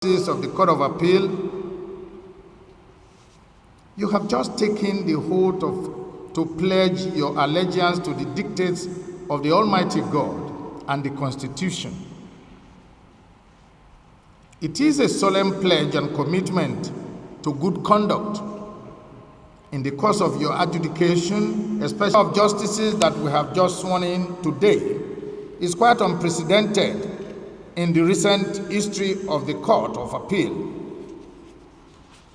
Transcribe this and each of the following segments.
of the Court of Appeal, you have just taken the oath to pledge your allegiance to the dictates of the Almighty God and the Constitution. It is a solemn pledge and commitment to good conduct in the course of your adjudication, especially of justices that we have just sworn in today, is quite unprecedented in the recent history of the Court of Appeal.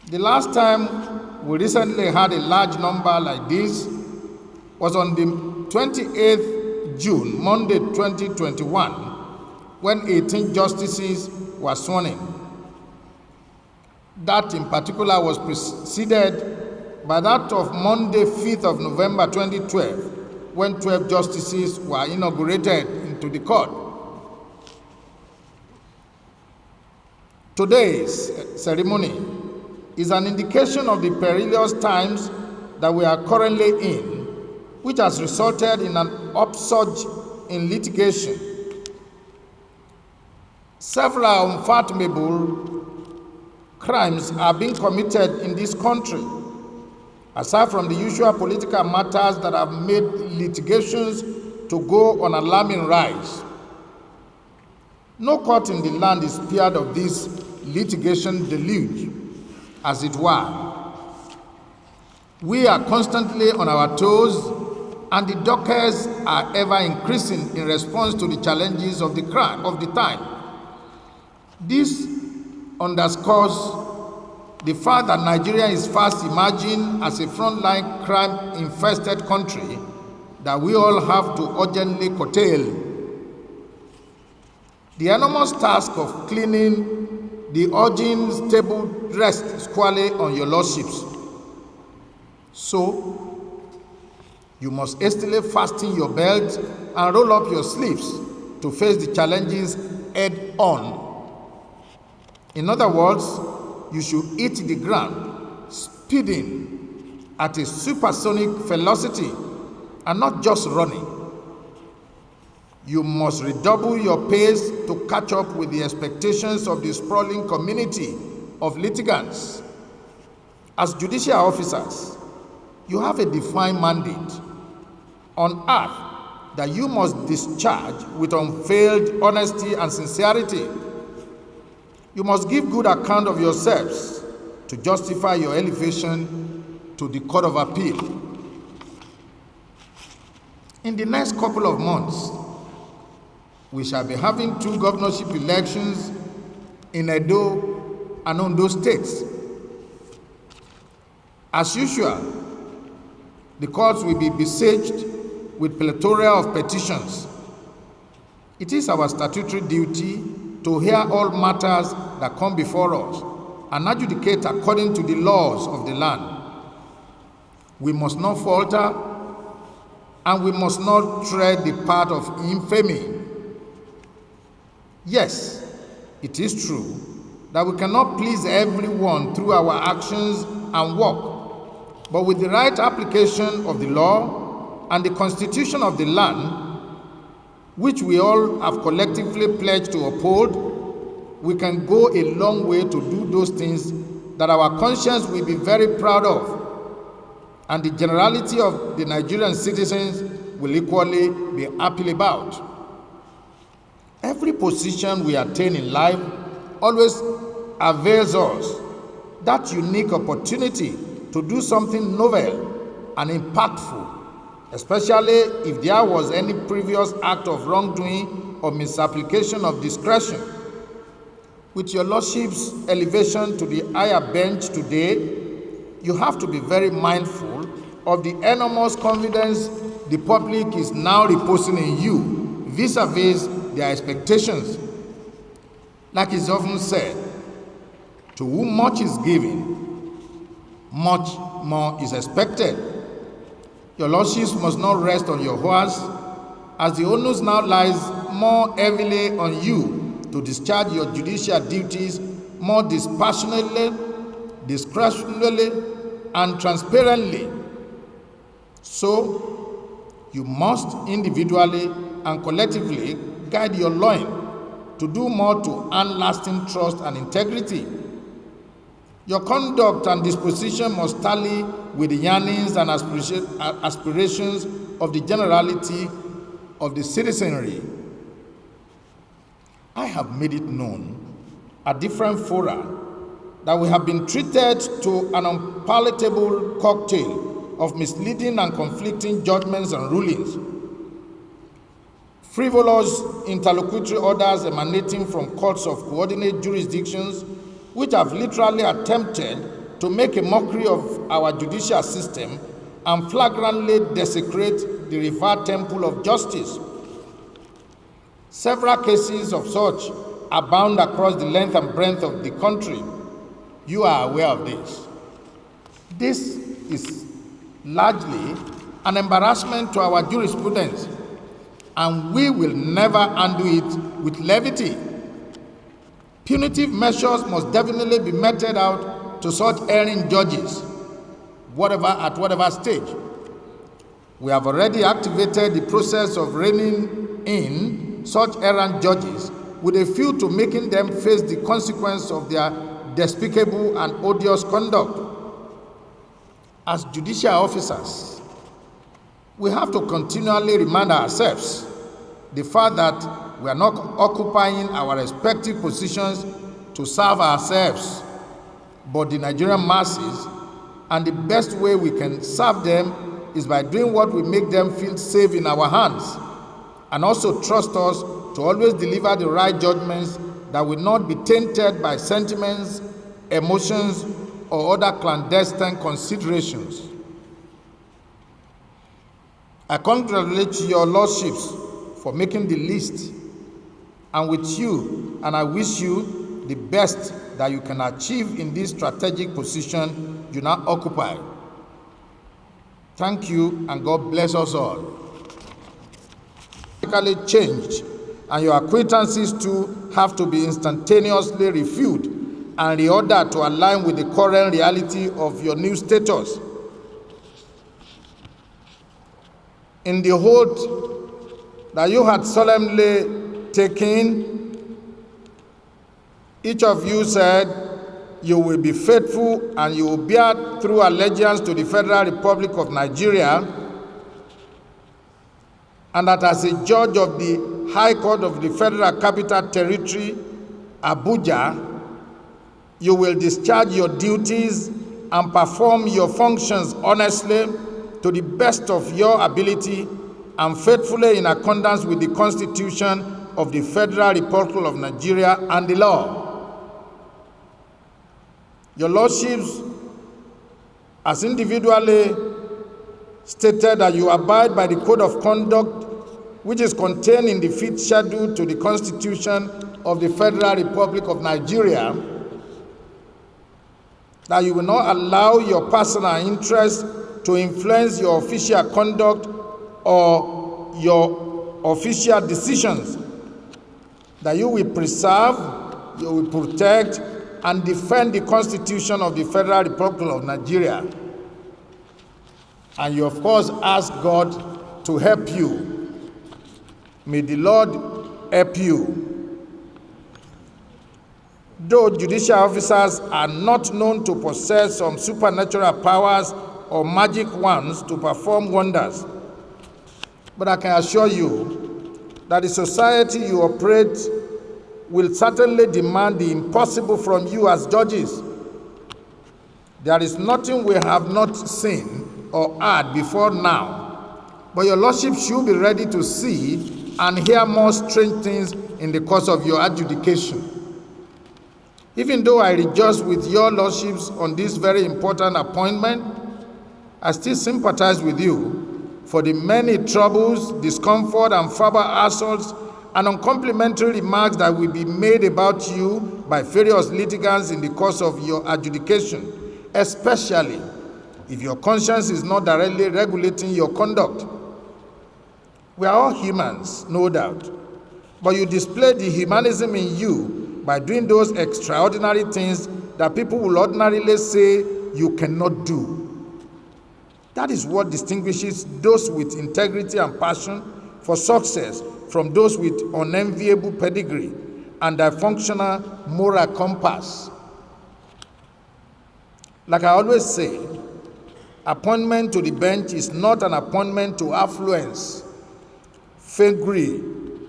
The last time we recently had a large number like this was on the 28th June, Monday 2021, when 18 justices were sworn in. That in particular was preceded by that of Monday 5th of November 2012, when 12 justices were inaugurated into the court. Today's ceremony is an indication of the perilous times that we are currently in, which has resulted in an upsurge in litigation. Several unfathomable crimes are being committed in this country, aside from the usual political matters that have made litigations to go on alarming rise. No court in the land is spared of this litigation deluge, as it were. We are constantly on our toes, and the dockets are ever increasing in response to the challenges of the time. This underscores the fact that Nigeria is fast emerging as a frontline crime-infested country that we all have to urgently curtail. The enormous task of cleaning the urging table rests squarely on your lordships. So, you must hastily fasten your belt and roll up your sleeves to face the challenges head on. In other words, you should hit the ground, speeding at a supersonic velocity and not just running. You must redouble your pace to catch up with the expectations of the sprawling community of litigants. As judicial officers, you have a defined mandate on earth that you must discharge with unveiled honesty and sincerity. You must give good account of yourselves to justify your elevation to the Court of Appeal. In the next couple of months, we shall be having 2 governorship elections in Edo and Ondo states. As usual, the courts will be besieged with plethora of petitions. It is our statutory duty to hear all matters that come before us and adjudicate according to the laws of the land. We must not falter, and we must not tread the path of infamy. Yes, it is true that we cannot please everyone through our actions and work, but with the right application of the law and the Constitution of the land, which we all have collectively pledged to uphold, we can go a long way to do those things that our conscience will be very proud of, and the generality of the Nigerian citizens will equally be happy about. Every position we attain in life always avails us that unique opportunity to do something novel and impactful, especially if there was any previous act of wrongdoing or misapplication of discretion. With your lordship's elevation to the higher bench today, you have to be very mindful of the enormous confidence the public is now reposing in you vis-a-vis their expectations. Like is often said, to whom much is given, much more is expected. Your lordships must not rest on your horse, as the onus now lies more heavily on you to discharge your judicial duties more dispassionately, discretionally, and transparently. So, you must individually and collectively guide your loin to do more to earn lasting trust and integrity. Your conduct and disposition must tally with the yearnings and aspirations of the generality of the citizenry. I have made it known at different fora that we have been treated to an unpalatable cocktail of misleading and conflicting judgments and rulings. Frivolous interlocutory orders emanating from courts of coordinate jurisdictions which have literally attempted to make a mockery of our judicial system and flagrantly desecrate the revered temple of justice. Several cases of such abound across the length and breadth of the country. You are aware of this. This is largely an embarrassment to our jurisprudence, and we will never undo it with levity. Punitive measures must definitely be meted out to such erring judges, at whatever stage. We have already activated the process of reining in such errant judges with a view to making them face the consequence of their despicable and odious conduct. As judicial officers, we have to continually remind ourselves the fact that we are not occupying our respective positions to serve ourselves, but the Nigerian masses, and the best way we can serve them is by doing what will make them feel safe in our hands, and also trust us to always deliver the right judgments that will not be tainted by sentiments, emotions, or other clandestine considerations. I congratulate your lordships for making the list, and with you, and I wish you the best that you can achieve in this strategic position you now occupy. Thank you, and God bless us all. Changed, and your acquaintances too have to be instantaneously reviewed and reordered to align with the current reality of your new status. In the oath that you had solemnly taken, each of you said you will be faithful and you will bear true allegiance to the Federal Republic of Nigeria, and that as a judge of the High Court of the Federal Capital Territory, Abuja, you will discharge your duties and perform your functions honestly to the best of your ability and faithfully in accordance with the Constitution of the Federal Republic of Nigeria and the law. Your lordships, as individually stated, that you abide by the code of conduct which is contained in the 5th schedule to the Constitution of the Federal Republic of Nigeria, that you will not allow your personal interest to influence your official conduct or your official decisions, that you will preserve, you will protect, and defend the Constitution of the Federal Republic of Nigeria. And you, of course, ask God to help you. May the Lord help you. Though judicial officers are not known to possess some supernatural powers or magic wands to perform wonders, but I can assure you that the society you operate will certainly demand the impossible from you as judges. There is nothing we have not seen or heard before now, but your lordship should be ready to see and hear more strange things in the course of your adjudication. Even though I rejoice with your lordships on this very important appointment, I still sympathize with you for the many troubles, discomfort, and verbal assaults and uncomplimentary remarks that will be made about you by various litigants in the course of your adjudication, especially if your conscience is not directly regulating your conduct. We are all humans, no doubt, but you display the humanism in you by doing those extraordinary things that people will ordinarily say you cannot do. That is what distinguishes those with integrity and passion for success from those with unenviable pedigree and dysfunctional moral compass. Like I always say, appointment to the bench is not an appointment to affluence, faggery,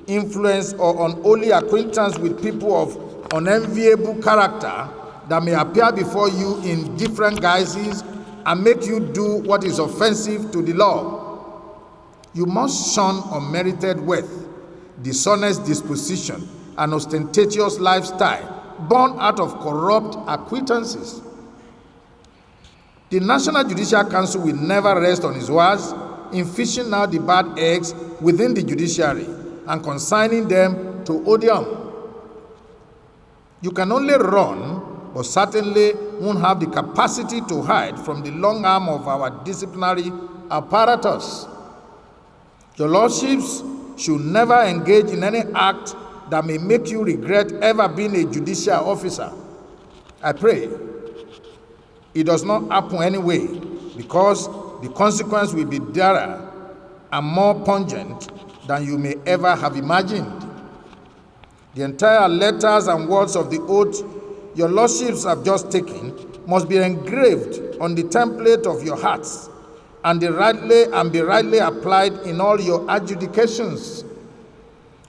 influence, or unholy acquaintance with people of unenviable character that may appear before you in different guises and make you do what is offensive to the law. You must shun unmerited wealth, dishonest disposition, and ostentatious lifestyle born out of corrupt acquaintances. The National Judicial Council will never rest on his words in fishing out the bad eggs within the judiciary and consigning them to odium. You can only run, but certainly won't have the capacity to hide from the long arm of our disciplinary apparatus. Your lordships should never engage in any act that may make you regret ever being a judicial officer. I pray it does not happen anyway, because the consequence will be dearer and more pungent than you may ever have imagined. The entire letters and words of the oath your lordships have just taken must be engraved on the template of your hearts and be rightly applied in all your adjudications.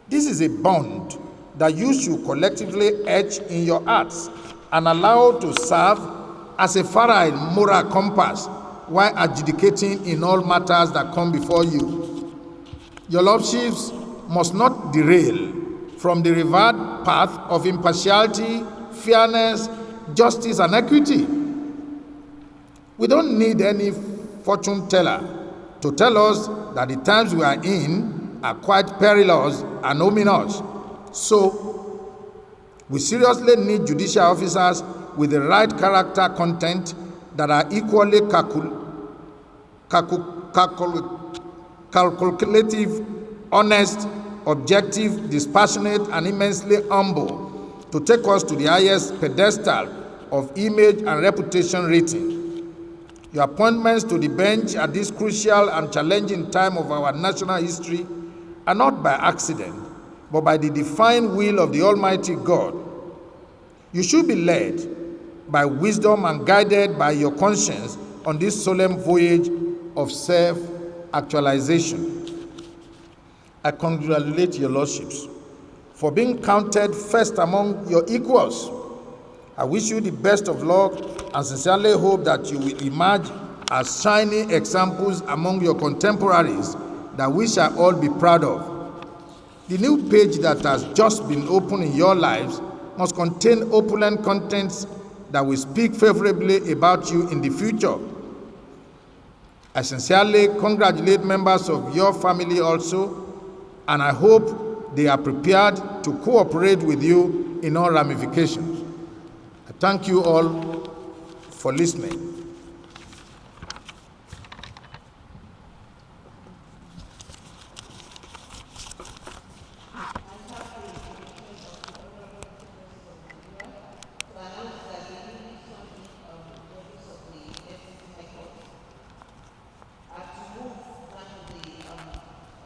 This is a bond that you should collectively etch in your hearts and allow to serve as a far moral compass while adjudicating in all matters that come before you. Your lordships must not derail from the revered path of impartiality, fairness, justice, and equity. We don't need any fortune teller to tell us that the times we are in are quite perilous and ominous. So, we seriously need judicial officers with the right character content that are equally calculative, honest, objective, dispassionate, and immensely humble to take us to the highest pedestal of image and reputation rating. Your appointments to the bench at this crucial and challenging time of our national history are not by accident, but by the divine will of the Almighty God. You should be led by wisdom and guided by your conscience on this solemn voyage of self-actualization. I congratulate your lordships for being counted first among your equals. I wish you the best of luck and sincerely hope that you will emerge as shining examples among your contemporaries that we shall all be proud of. The new page that has just been opened in your lives must contain opulent contents that will speak favorably about you in the future. I sincerely congratulate members of your family also, and I hope they are prepared to cooperate with you in all ramifications. I thank you all for listening.